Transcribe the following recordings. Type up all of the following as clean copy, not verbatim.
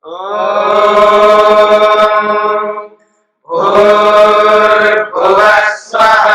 भूर्भुवः स्वः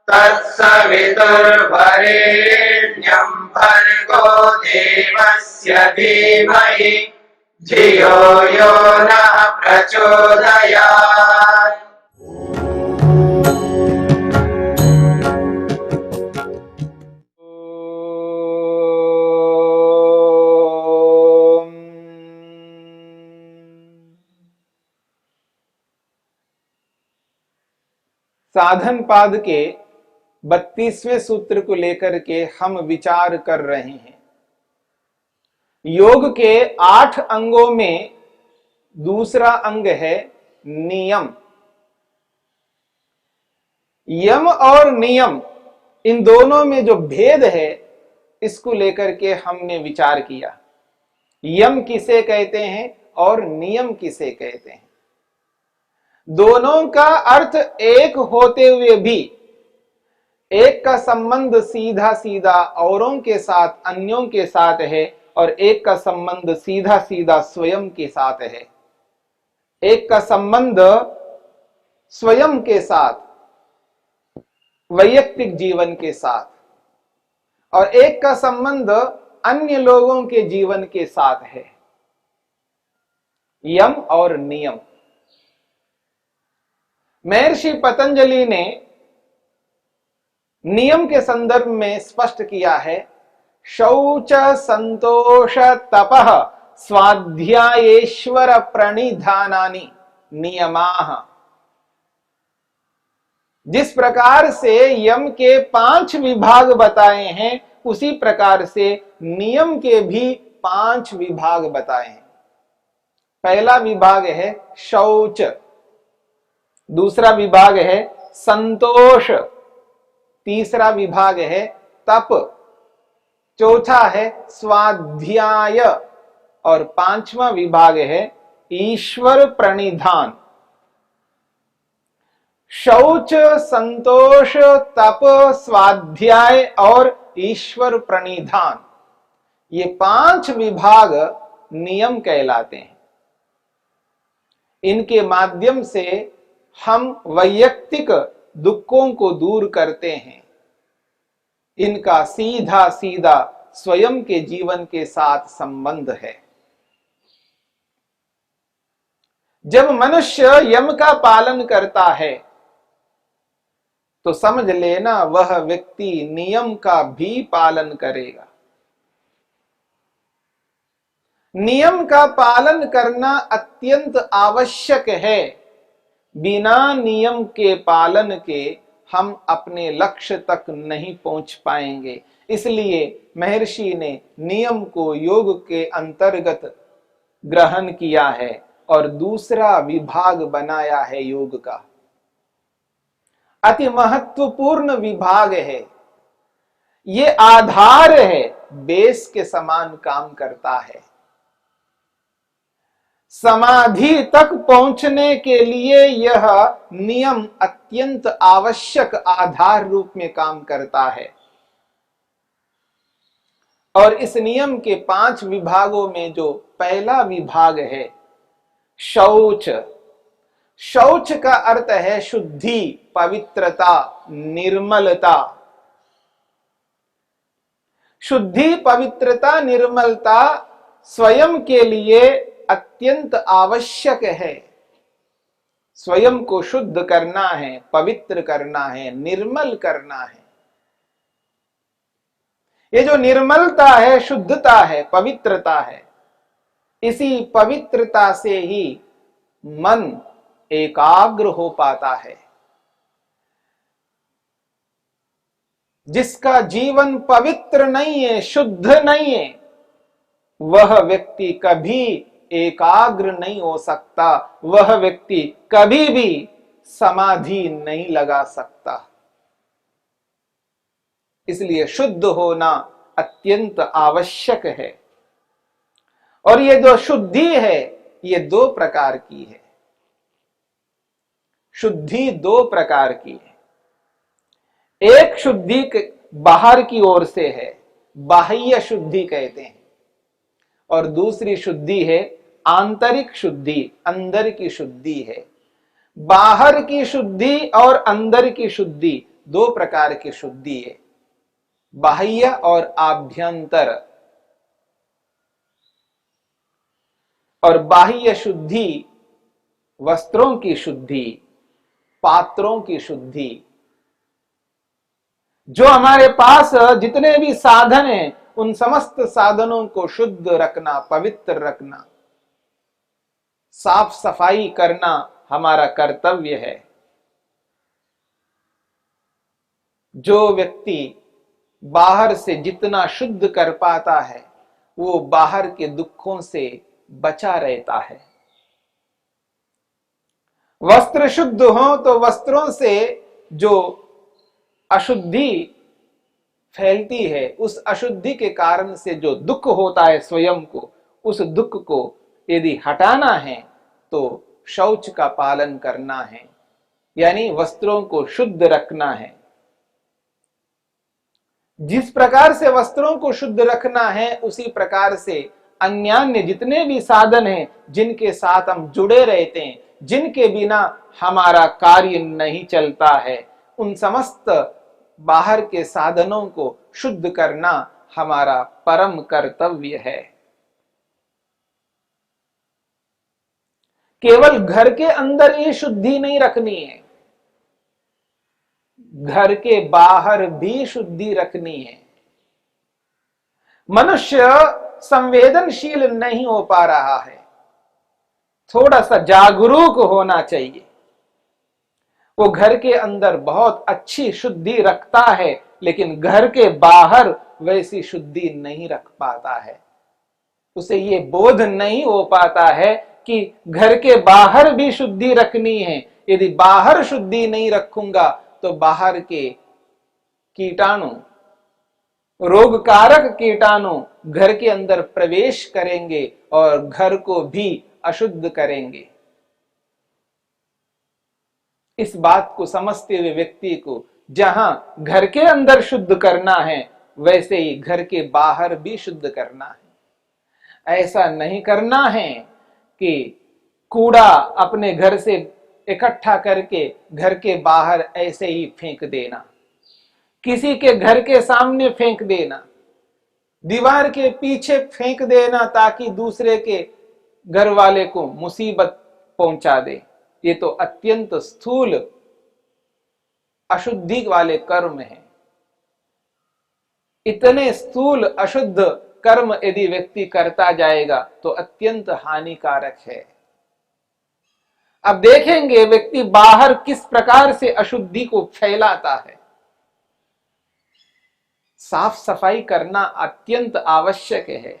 तत्सवितुर्वरेण्यं भर्गो देवस्य धीमहि धियो यो नः प्रचोदयात्। साधन पाद के 32वें सूत्र को लेकर के हम विचार कर रहे हैं। योग के 8 अंगों में दूसरा अंग है नियम। यम और नियम, इन दोनों में जो भेद है इसको लेकर के हमने विचार किया। यम किसे कहते हैं और नियम किसे कहते हैं। दोनों का अर्थ एक होते हुए भी एक का संबंध सीधा सीधा औरों के साथ, अन्यों के साथ है, और एक का संबंध सीधा सीधा स्वयं के साथ है। एक का संबंध स्वयं के साथ, वैयक्तिक जीवन के साथ, और एक का संबंध अन्य लोगों के जीवन के साथ है। यम और नियम। महर्षि पतंजलि ने नियम के संदर्भ में स्पष्ट किया है, शौच संतोष तपः स्वाध्यायेश्वर प्रणिधानानि नियमाः। जिस प्रकार से यम के 5 विभाग बताए हैं, उसी प्रकार से नियम के भी 5 विभाग बताए हैं। पहला विभाग है शौच, दूसरा विभाग है संतोष, तीसरा विभाग है तप, चौथा है स्वाध्याय, और 5वां विभाग है ईश्वर प्रणिधान। शौच, संतोष, तप, स्वाध्याय और ईश्वर प्रणिधान, ये 5 विभाग नियम कहलाते हैं। इनके माध्यम से हम वैयक्तिक दुखों को दूर करते हैं। इनका सीधा सीधा स्वयं के जीवन के साथ संबंध है। जब मनुष्य यम का पालन करता है तो समझ लेना वह व्यक्ति नियम का भी पालन करेगा। नियम का पालन करना अत्यंत आवश्यक है। बिना नियम के पालन के हम अपने लक्ष्य तक नहीं पहुंच पाएंगे। इसलिए महर्षि ने नियम को योग के अंतर्गत ग्रहण किया है और दूसरा विभाग बनाया है योग का। अति महत्वपूर्ण विभाग है। ये आधार है, बेस के समान काम करता है। समाधि तक पहुंचने के लिए यह नियम अत्यंत आवश्यक आधार रूप में काम करता है। और इस नियम के 5 विभागों में जो पहला विभाग है शौच। शौच का अर्थ है शुद्धि, पवित्रता, निर्मलता। शुद्धि, पवित्रता, निर्मलता स्वयं के लिए अत्यंत आवश्यक है। स्वयं को शुद्ध करना है, पवित्र करना है, निर्मल करना है। ये जो निर्मलता है, शुद्धता है, पवित्रता है, इसी पवित्रता से ही मन एकाग्र हो पाता है। जिसका जीवन पवित्र नहीं है, शुद्ध नहीं है, वह व्यक्ति कभी एकाग्र नहीं हो सकता। वह व्यक्ति कभी भी समाधि नहीं लगा सकता। इसलिए शुद्ध होना अत्यंत आवश्यक है। और ये जो शुद्धि है, ये 2 प्रकार की है। शुद्धि 2 प्रकार की है। एक शुद्धि बाहर की ओर से है, बाह्य शुद्धि कहते हैं, और दूसरी शुद्धि है आंतरिक शुद्धि, अंदर की शुद्धि है। बाहर की शुद्धि और अंदर की शुद्धि दो प्रकार की शुद्धि है, बाह्य और आभ्यंतर। और बाह्य शुद्धि वस्त्रों की शुद्धि, पात्रों की शुद्धि। जो हमारे पास जितने भी साधन हैं उन समस्त साधनों को शुद्ध रखना, पवित्र रखना, साफ सफाई करना हमारा कर्तव्य है। जो व्यक्ति बाहर से जितना शुद्ध कर पाता है वो बाहर के दुखों से बचा रहता है। वस्त्र शुद्ध हो तो वस्त्रों से जो अशुद्धि फैलती है, उस अशुद्धि के कारण से जो दुख होता है स्वयं को, उस दुख को यदि हटाना है तो शौच का पालन करना है, यानी वस्त्रों को शुद्ध रखना है। जिस प्रकार से वस्त्रों को शुद्ध रखना है उसी प्रकार से अन्यान्य जितने भी साधन हैं जिनके साथ हम जुड़े रहते हैं, जिनके बिना हमारा कार्य नहीं चलता है, उन समस्त बाहर के साधनों को शुद्ध करना हमारा परम कर्तव्य है। केवल घर के अंदर ये शुद्धि नहीं रखनी है, घर के बाहर भी शुद्धि रखनी है। मनुष्य संवेदनशील नहीं हो पा रहा है, थोड़ा सा जागरूक होना चाहिए। वो घर के अंदर बहुत अच्छी शुद्धि रखता है लेकिन घर के बाहर वैसी शुद्धि नहीं रख पाता है। उसे ये बोध नहीं हो पाता है कि घर के बाहर भी शुद्धि रखनी है। यदि बाहर शुद्धि नहीं रखूंगा तो बाहर के कीटाणु, रोगकारक कीटाणु घर के अंदर प्रवेश करेंगे और घर को भी अशुद्ध करेंगे। इस बात को समझते हुए व्यक्ति को जहां घर के अंदर शुद्ध करना है वैसे ही घर के बाहर भी शुद्ध करना है। ऐसा नहीं करना है कि कूड़ा अपने घर से इकट्ठा करके घर के बाहर ऐसे ही फेंक देना, किसी के घर के सामने फेंक देना, दीवार के पीछे फेंक देना ताकि दूसरे के घर वाले को मुसीबत पहुंचा दे। ये तो अत्यंत स्थूल अशुद्धि वाले कर्म हैं। इतने स्थूल अशुद्ध कर्म यदि व्यक्ति करता जाएगा तो अत्यंत हानिकारक है। अब देखेंगे व्यक्ति बाहर किस प्रकार से अशुद्धि को फैलाता है। साफ सफाई करना अत्यंत आवश्यक है।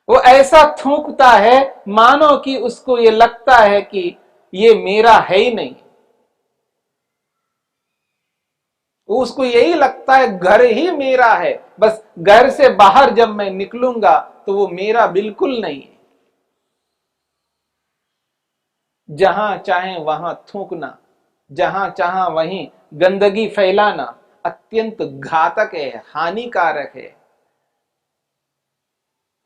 वो ऐसा थूकता है मानो कि उसको ये लगता है कि ये मेरा है ही नहीं। उसको यही लगता है घर ही मेरा है, बस घर से बाहर जब मैं निकलूंगा तो वो मेरा बिल्कुल नहीं है। जहां चाहे वहां थूकना, जहां चाहे वहीं गंदगी फैलाना अत्यंत घातक है, हानिकारक है।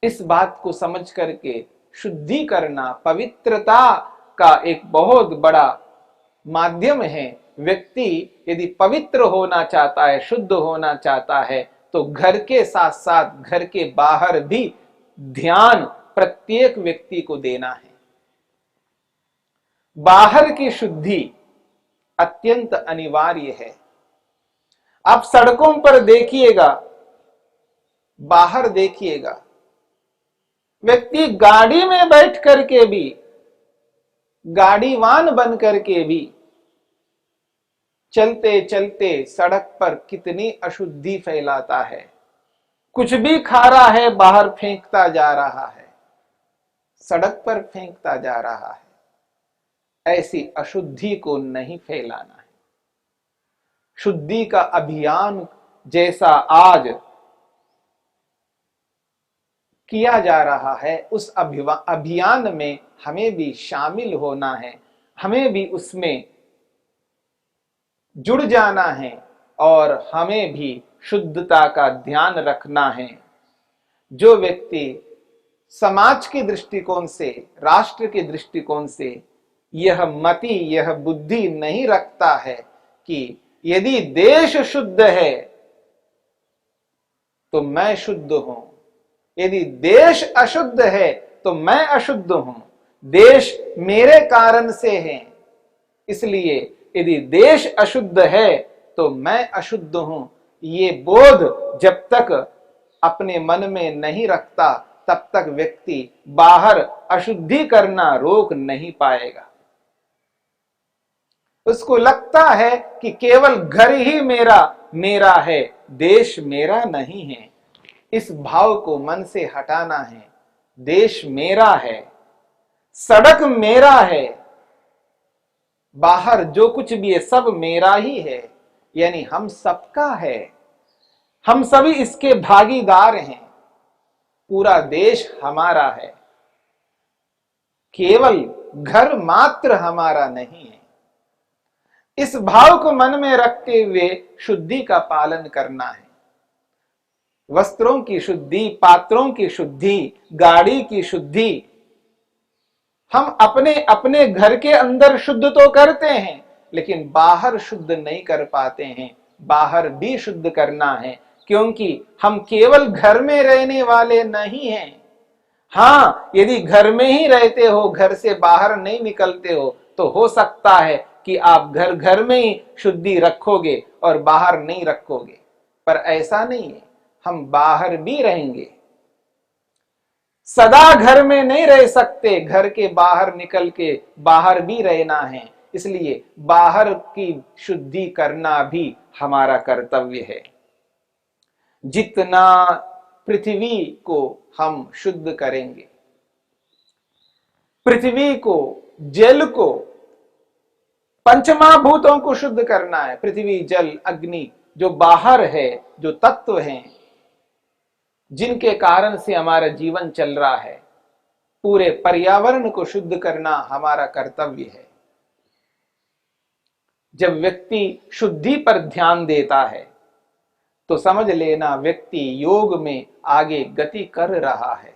इस बात को समझ करके शुद्धि करना पवित्रता का एक बहुत बड़ा माध्यम है। व्यक्ति यदि पवित्र होना चाहता है, शुद्ध होना चाहता है तो घर के साथ साथ घर के बाहर भी ध्यान प्रत्येक व्यक्ति को देना है। बाहर की शुद्धि अत्यंत अनिवार्य है। आप सड़कों पर देखिएगा, बाहर देखिएगा, व्यक्ति गाड़ी में बैठ करके भी, गाड़ीवान बन करके भी चलते चलते सड़क पर कितनी अशुद्धि फैलाता है। कुछ भी खा रहा है बाहर फेंकता जा रहा है, सड़क पर फेंकता जा रहा है। ऐसी अशुद्धि को नहीं फैलाना है। शुद्धि का अभियान जैसा आज किया जा रहा है उस अभियान में हमें भी शामिल होना है, हमें भी उसमें जुड़ जाना है और हमें भी शुद्धता का ध्यान रखना है। जो व्यक्ति समाज के दृष्टिकोण से, राष्ट्र के दृष्टिकोण से यह मति, यह बुद्धि नहीं रखता है कि यदि देश शुद्ध है तो मैं शुद्ध हूं, यदि देश अशुद्ध है तो मैं अशुद्ध हूं, देश मेरे कारण से है, इसलिए यदि देश अशुद्ध है तो मैं अशुद्ध हूं, ये बोध जब तक अपने मन में नहीं रखता तब तक व्यक्ति बाहर अशुद्धि करना रोक नहीं पाएगा। उसको लगता है कि केवल घर ही मेरा है, देश मेरा नहीं है। इस भाव को मन से हटाना है। देश मेरा है, सड़क मेरा है, बाहर जो कुछ भी है सब मेरा ही है, यानी हम सबका है, हम सभी इसके भागीदार हैं। पूरा देश हमारा है, केवल घर मात्र हमारा नहीं है। इस भाव को मन में रखते हुए शुद्धि का पालन करना है। वस्त्रों की शुद्धि, पात्रों की शुद्धि, गाड़ी की शुद्धि हम अपने अपने घर के अंदर शुद्ध तो करते हैं, लेकिन बाहर शुद्ध नहीं कर पाते हैं। बाहर भी शुद्ध करना है, क्योंकि हम केवल घर में रहने वाले नहीं हैं। हाँ, यदि घर में ही रहते हो, घर से बाहर नहीं निकलते हो, तो हो सकता है कि आप घर घर में ही शुद्धि रखोगे और बाहर नहीं रखोगे, पर ऐसा नहीं है। हम बाहर भी रहेंगे, सदा घर में नहीं रह सकते, घर के बाहर निकल के बाहर भी रहना है। इसलिए बाहर की शुद्धि करना भी हमारा कर्तव्य है। जितना पृथ्वी को हम शुद्ध करेंगे, पृथ्वी को, जल को, पंचमहाभूतों को शुद्ध करना है। पृथ्वी, जल, अग्नि जो बाहर है, जो तत्व हैं जिनके कारण से हमारा जीवन चल रहा है, पूरे पर्यावरण को शुद्ध करना हमारा कर्तव्य है। जब व्यक्ति शुद्धि पर ध्यान देता है तो समझ लेना व्यक्ति योग में आगे गति कर रहा है।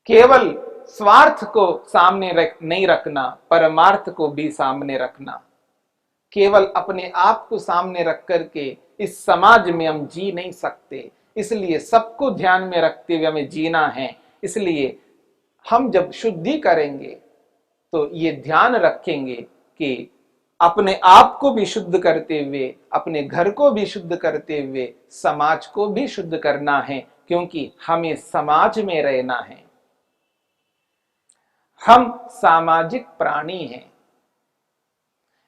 केवल स्वार्थ को सामने नहीं रखना, परमार्थ को भी सामने रखना। केवल अपने आप को सामने रख करके इस समाज में हम जी नहीं सकते, इसलिए सबको ध्यान में रखते हुए हमें जीना है। इसलिए हम जब शुद्धि करेंगे तो ये ध्यान रखेंगे कि अपने आप को भी शुद्ध करते हुए, अपने घर को भी शुद्ध करते हुए, समाज को भी शुद्ध करना है, क्योंकि हमें समाज में रहना है। हम सामाजिक प्राणी हैं,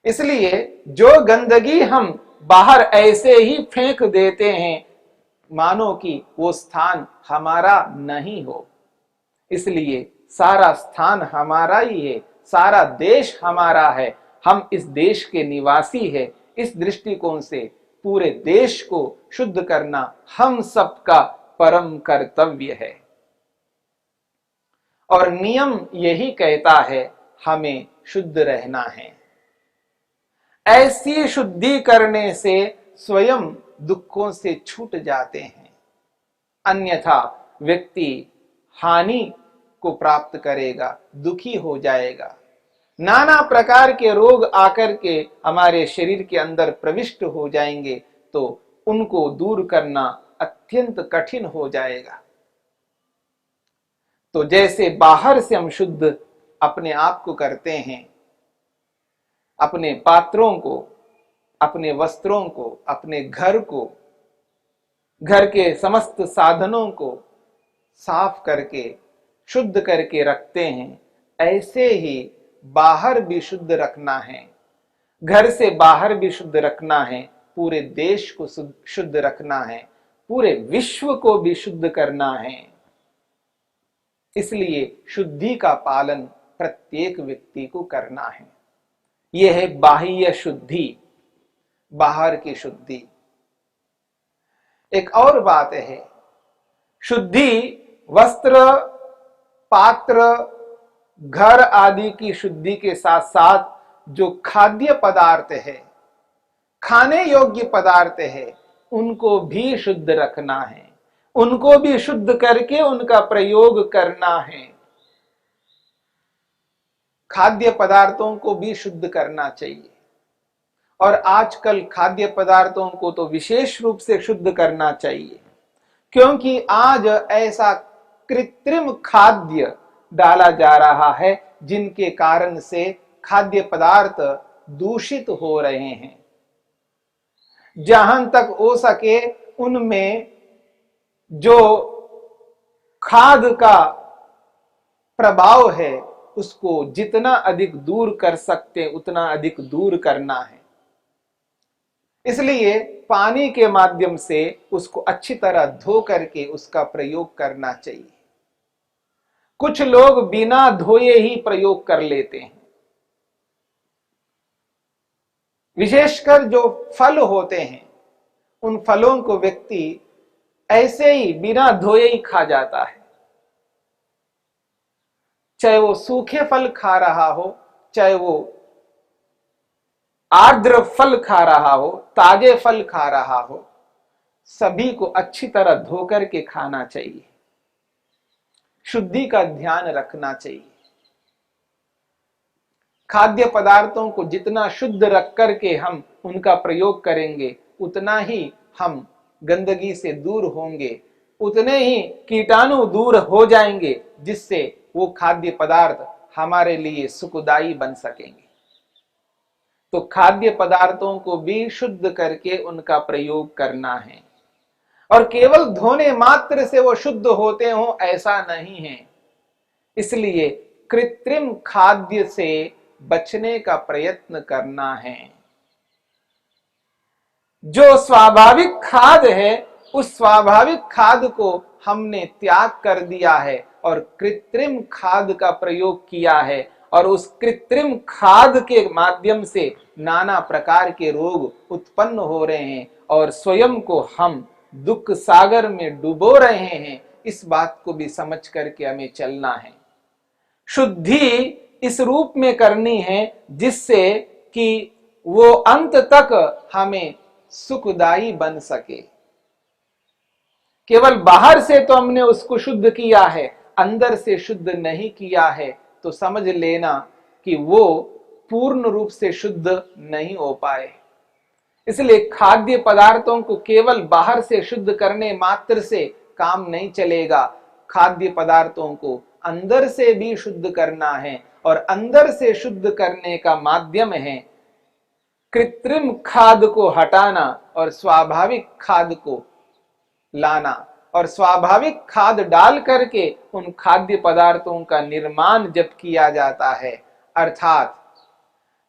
इसलिए जो गंदगी हम बाहर ऐसे ही फेंक देते हैं मानो कि वो स्थान हमारा नहीं हो। इसलिए सारा स्थान हमारा ही है, सारा देश हमारा है, हम इस देश के निवासी हैं। इस दृष्टिकोण से पूरे देश को शुद्ध करना हम सबका परम कर्तव्य है। और नियम यही कहता है, हमें शुद्ध रहना है। ऐसी शुद्धि करने से स्वयं दुखों से छूट जाते हैं, अन्यथा व्यक्ति हानि को प्राप्त करेगा, दुखी हो जाएगा। नाना प्रकार के रोग आकर के हमारे शरीर के अंदर प्रविष्ट हो जाएंगे तो उनको दूर करना अत्यंत कठिन हो जाएगा। तो जैसे बाहर से हम शुद्ध अपने आप को करते हैं, अपने पात्रों को, अपने वस्त्रों को, अपने घर को, घर के समस्त साधनों को साफ करके शुद्ध करके रखते हैं, ऐसे ही बाहर भी शुद्ध रखना है। घर से बाहर भी शुद्ध रखना है, पूरे देश को शुद्ध रखना है, पूरे विश्व को भी शुद्ध करना है। इसलिए शुद्धि का पालन प्रत्येक व्यक्ति को करना है। यह है बाह्य शुद्धि, बाहर की शुद्धि। एक और बात है, शुद्धि वस्त्र, पात्र, घर आदि की शुद्धि के साथ साथ जो खाद्य पदार्थ है, खाने योग्य पदार्थ है, उनको भी शुद्ध रखना है। उनको भी शुद्ध करके उनका प्रयोग करना है। खाद्य पदार्थों को भी शुद्ध करना चाहिए, और आजकल खाद्य पदार्थों को तो विशेष रूप से शुद्ध करना चाहिए, क्योंकि आज ऐसा कृत्रिम खाद्य डाला जा रहा है जिनके कारण से खाद्य पदार्थ दूषित हो रहे हैं। जहां तक हो सके उनमें जो खाद का प्रभाव है उसको जितना अधिक दूर कर सकते उतना अधिक दूर करना है। इसलिए पानी के माध्यम से उसको अच्छी तरह धो करके उसका प्रयोग करना चाहिए। कुछ लोग बिना धोए ही प्रयोग कर लेते हैं। विशेषकर जो फल होते हैं उन फलों को व्यक्ति ऐसे ही बिना धोए ही खा जाता है। चाहे वो सूखे फल खा रहा हो, चाहे वो आर्द्र फल खा रहा हो, ताजे फल खा रहा हो, सभी को अच्छी तरह धो करके खाना चाहिए। शुद्धि का ध्यान रखना चाहिए। खाद्य पदार्थों को जितना शुद्ध रख करके हम उनका प्रयोग करेंगे उतना ही हम गंदगी से दूर होंगे, उतने ही कीटाणु दूर हो जाएंगे, जिससे वो खाद्य पदार्थ हमारे लिए सुखदायी बन सकेंगे। तो खाद्य पदार्थों को भी शुद्ध करके उनका प्रयोग करना है, और केवल धोने मात्र से वो शुद्ध होते हो ऐसा नहीं है। इसलिए कृत्रिम खाद्य से बचने का प्रयत्न करना है। जो स्वाभाविक खाद है उस स्वाभाविक खाद को हमने त्याग कर दिया है और कृत्रिम खाद का प्रयोग किया है, और उस कृत्रिम खाद के माध्यम से नाना प्रकार के रोग उत्पन्न हो रहे हैं और स्वयं को हम दुख सागर में डुबो रहे हैं। इस बात को भी समझ करके हमें चलना है। शुद्धि इस रूप में करनी है जिससे कि वो अंत तक हमें सुखदायी बन सके। केवल बाहर से तो हमने उसको शुद्ध किया है, अंदर से शुद्ध नहीं किया है, तो समझ लेना कि वो पूर्ण रूप से शुद्ध नहीं हो पाए। इसलिए खाद्य पदार्थों को केवल बाहर से शुद्ध करने मात्र से काम नहीं चलेगा। खाद्य पदार्थों को अंदर से भी शुद्ध करना है, और अंदर से शुद्ध करने का माध्यम है कृत्रिम खाद को हटाना और स्वाभाविक खाद को लाना, और स्वाभाविक खाद डाल करके उन खाद्य पदार्थों का निर्माण जब किया जाता है, अर्थात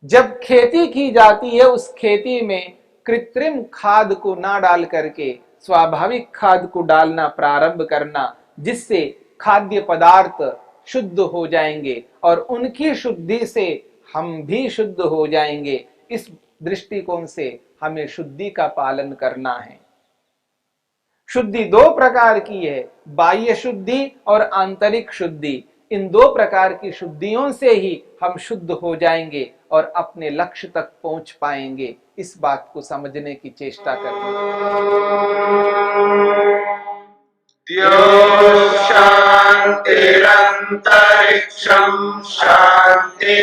जब खेती की जाती है उस खेती में कृत्रिम खाद को ना डाल करके स्वाभाविक खाद को डालना प्रारंभ करना, जिससे खाद्य पदार्थ शुद्ध हो जाएंगे और उनकी शुद्धि से हम भी शुद्ध हो जाएंगे। इस दृष्टिकोण से हमें शुद्धि का पालन करना है। शुद्धि दो प्रकार की है, बाह्य शुद्धि और आंतरिक शुद्धि। इन दो प्रकार की शुद्धियों से ही हम शुद्ध हो जाएंगे और अपने लक्ष्य तक पहुंच पाएंगे। इस बात को समझने की चेष्टा करें। शांतिरंतरिक्षं शांति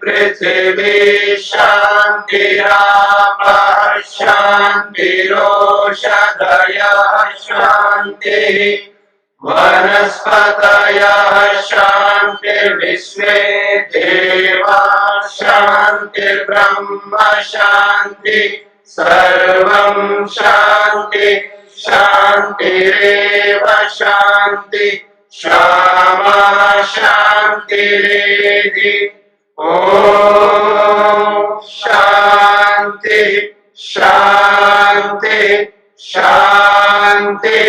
पृथिवी शांतिरापः शांतिरोषधयः शांति वनस्पतयः शांतिर्विश्वे देवाः शांतिर्ब्रह्म शांति सर्वं शांति शांतिरेव शांति क्षमा शांतिरेधि। ओम शांति शांति शांति।